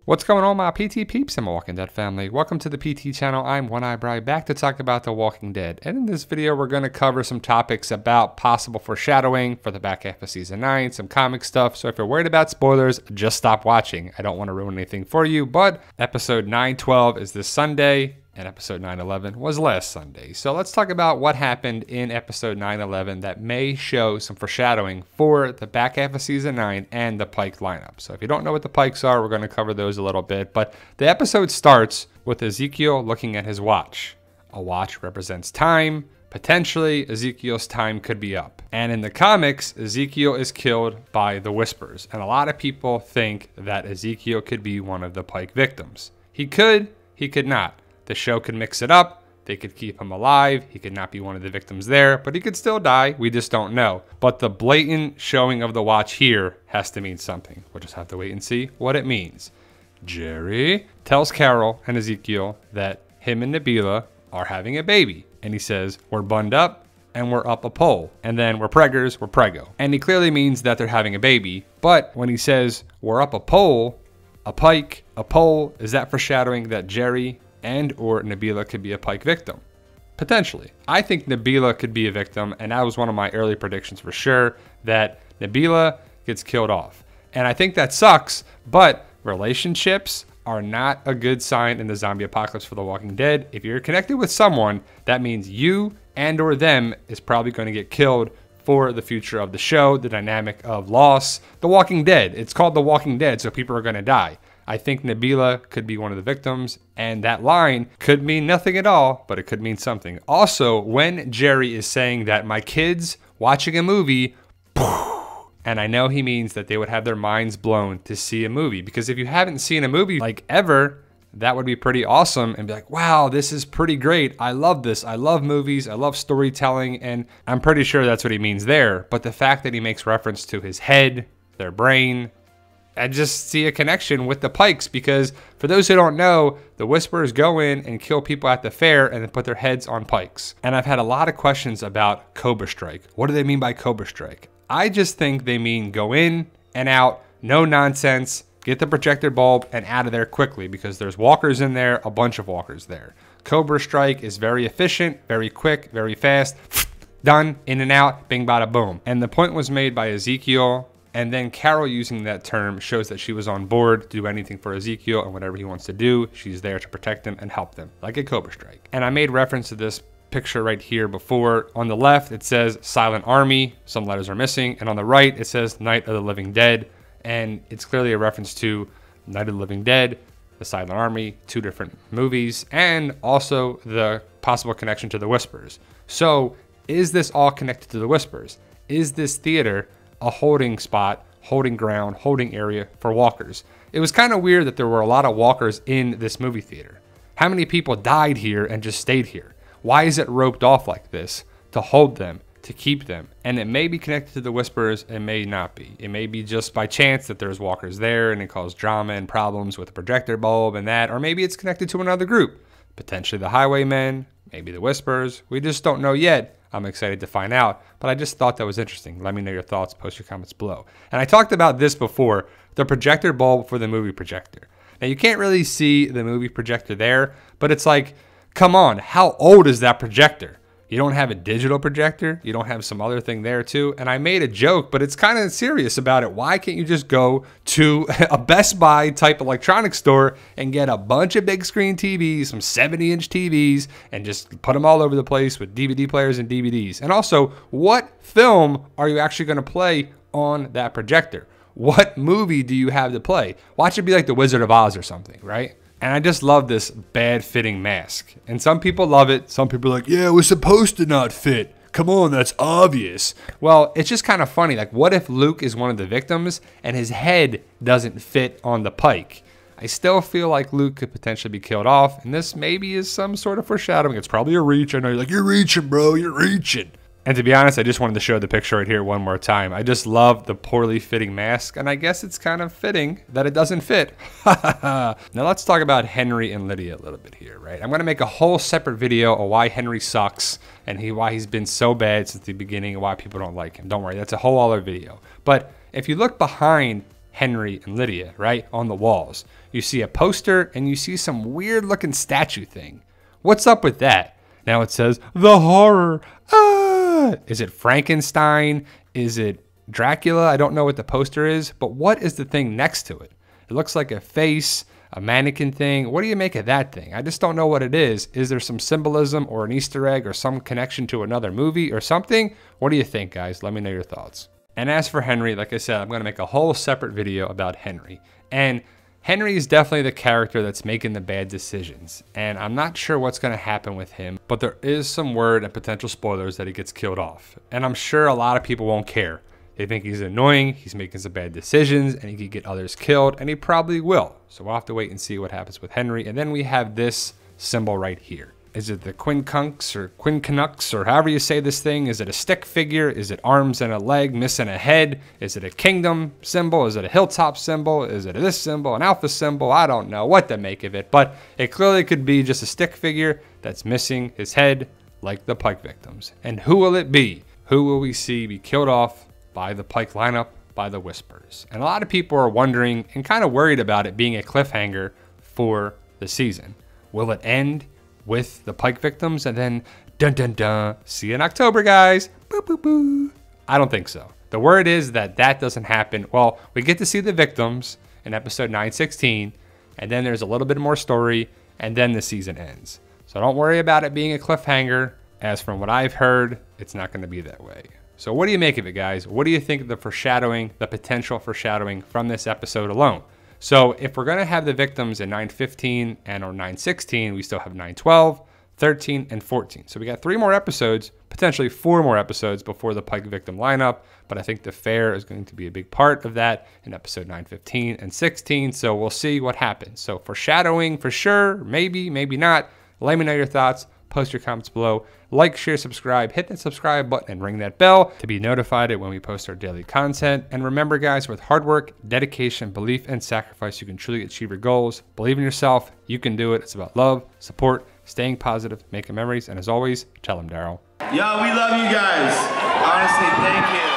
What's going on, my PT peeps and my Walking Dead family? Welcome to the PT channel. I'm One Eye Bri, back to talk about The Walking Dead. And in this video, we're going to cover some topics about possible foreshadowing for the back half of Season 9, some comic stuff. So if you're worried about spoilers, just stop watching. I don't want to ruin anything for you, but episode 9/12 is this Sunday, and episode 9/11 was last Sunday. So let's talk about what happened in episode 9/11 that may show some foreshadowing for the back half of Season 9 and the Pike lineup. So if you don't know what the Pikes are, we're going to cover those a little bit. But the episode starts with Ezekiel looking at his watch. A watch represents time. Potentially, Ezekiel's time could be up. And in the comics, Ezekiel is killed by the Whispers. And a lot of people think that Ezekiel could be one of the Pike victims. He could not. The show could mix it up. They could keep him alive. He could not be one of the victims there, but he could still die. We just don't know. But the blatant showing of the watch here has to mean something. We'll just have to wait and see what it means. Jerry tells Carol and Ezekiel that him and Nabila are having a baby. And he says, we're bunned up and we're up a pole. And then we're preggers, we're preggo. And he clearly means that they're having a baby. But when he says we're up a pole, a Pike, a pole, is that foreshadowing that Jerry and or Nabila could be a Pike victim? Potentially. I think Nabila could be a victim, and that was one of my early predictions for sure, that Nabila gets killed off. And I think that sucks, but relationships are not a good sign in the zombie apocalypse for The Walking Dead. If you're connected with someone, that means you and or them is probably going to get killed for the future of the show, the dynamic of loss. The Walking Dead, it's called The Walking Dead, so people are going to die. I think Nabila could be one of the victims, and that line could mean nothing at all, but it could mean something. Also, when Jerry is saying that my kids watching a movie, and I know he means that they would have their minds blown to see a movie, because if you haven't seen a movie like ever, that would be pretty awesome and be like, wow, this is pretty great. I love this. I love movies. I love storytelling, and I'm pretty sure that's what he means there. But the fact that he makes reference to his head, their brain, I just see a connection with the Pikes, because for those who don't know, the Whisperers go in and kill people at the fair and then put their heads on Pikes. And I've had a lot of questions about Cobra Strike. What do they mean by Cobra Strike? I just think they mean go in and out, no nonsense, get the projector bulb and out of there quickly, because there's walkers in there, a bunch of walkers there. Cobra Strike is very efficient, very quick, very fast, done, in and out, bing bada boom. And the point was made by Ezekiel. And then Carol using that term shows that she was on board to do anything for Ezekiel, and whatever he wants to do, she's there to protect him and help them, like a Cobra Strike. And I made reference to this picture right here before. On the left, it says Silent Army. Some letters are missing. And on the right, it says Night of the Living Dead. And it's clearly a reference to Night of the Living Dead, the Silent Army, two different movies, and also the possible connection to the Whispers. So is this all connected to the Whispers? Is this theater a holding spot, holding ground, holding area for walkers? It was kind of weird that there were a lot of walkers in this movie theater. How many people died here and just stayed here? Why is it roped off like this? To hold them, to keep them. And it may be connected to the Whisperers, it may not be. It may be just by chance that there's walkers there and it caused drama and problems with the projector bulb and that, or maybe it's connected to another group. Potentially the Highwaymen, maybe the Whisperers. We just don't know yet. I'm excited to find out, but I just thought that was interesting. Let me know your thoughts, post your comments below. And I talked about this before, the projector bulb for the movie projector. Now you can't really see the movie projector there, but it's like, come on, how old is that projector? You don't have a digital projector, you don't have some other thing there too. And I made a joke, but it's kind of serious about it. Why can't you just go to a Best Buy type electronics store and get a bunch of big screen TVs, some 70-inch TVs, and just put them all over the place with DVD players and DVDs? And also, what film are you actually going to play on that projector? What movie do you have to play? Watch it be like The Wizard of Oz or something, right? And I just love this bad fitting mask. And some people love it. Some people are like, yeah, it was supposed to not fit. Come on, that's obvious. Well, it's just kind of funny. Like, what if Luke is one of the victims and his head doesn't fit on the Pike? I still feel like Luke could potentially be killed off. And this maybe is some sort of foreshadowing. It's probably a reach. I know you're like, you're reaching, bro. You're reaching. And to be honest, I just wanted to show the picture right here one more time. I just love the poorly fitting mask, and I guess it's kind of fitting that it doesn't fit. Now let's talk about Henry and Lydia a little bit here, right? I'm going to make a whole separate video of why Henry sucks and why he's been so bad since the beginning and why people don't like him. Don't worry, that's a whole other video. But if you look behind Henry and Lydia, right? On the walls. You see a poster and you see some weird looking statue thing. What's up with that? Now it says, the horror. Ah! Is it Frankenstein? Is it Dracula? I don't know what the poster is, but what is the thing next to it? It looks like a face, a mannequin thing. What do you make of that thing? I just don't know what it is. Is there some symbolism or an Easter egg or some connection to another movie or something? What do you think, guys? Let me know your thoughts. And as for Henry, like I said, I'm going to make a whole separate video about Henry. And Henry is definitely the character that's making the bad decisions. And I'm not sure what's going to happen with him, but there is some word and potential spoilers that he gets killed off. And I'm sure a lot of people won't care. They think he's annoying, he's making some bad decisions, and he could get others killed, and he probably will. So we'll have to wait and see what happens with Henry. And then we have this symbol right here. Is it the quincunx or quincanux or however you say this thing? Is it a stick figure? Is it arms and a leg missing a head? Is it a kingdom symbol? Is it a hilltop symbol? Is it this symbol, an alpha symbol? I don't know what to make of it, but it clearly could be just a stick figure that's missing his head like the Pike victims. And who will it be? Who will we see be killed off by the Pike lineup, by the Whispers? And a lot of people are wondering and kind of worried about it being a cliffhanger for the season. Will it end with the Pike victims and then dun dun dun, see you in October, guys? Boo boo boo. I don't think so. The word is that that doesn't happen. Well, we get to see the victims in episode 916, and then there's a little bit more story, and then the season ends. So don't worry about it being a cliffhanger. As from what I've heard, it's not going to be that way. So what do you make of it, guys? What do you think of the foreshadowing, the potential foreshadowing from this episode alone? So if we're going to have the victims in 915 and or 916, we still have 912, 13, and 14. So we got 3 more episodes, potentially 4 more episodes before the Pike victim lineup. But I think the fair is going to be a big part of that in episode 915 and 16. So we'll see what happens. So foreshadowing for sure, maybe, maybe not. Let me know your thoughts. Post your comments below. Like, share, subscribe, hit that subscribe button and ring that bell to be notified when we post our daily content. And remember, guys, with hard work, dedication, belief, and sacrifice, you can truly achieve your goals. Believe in yourself. You can do it. It's about love, support, staying positive, making memories. And as always, tell them, Daryl. Yo, we love you guys. Honestly, thank you.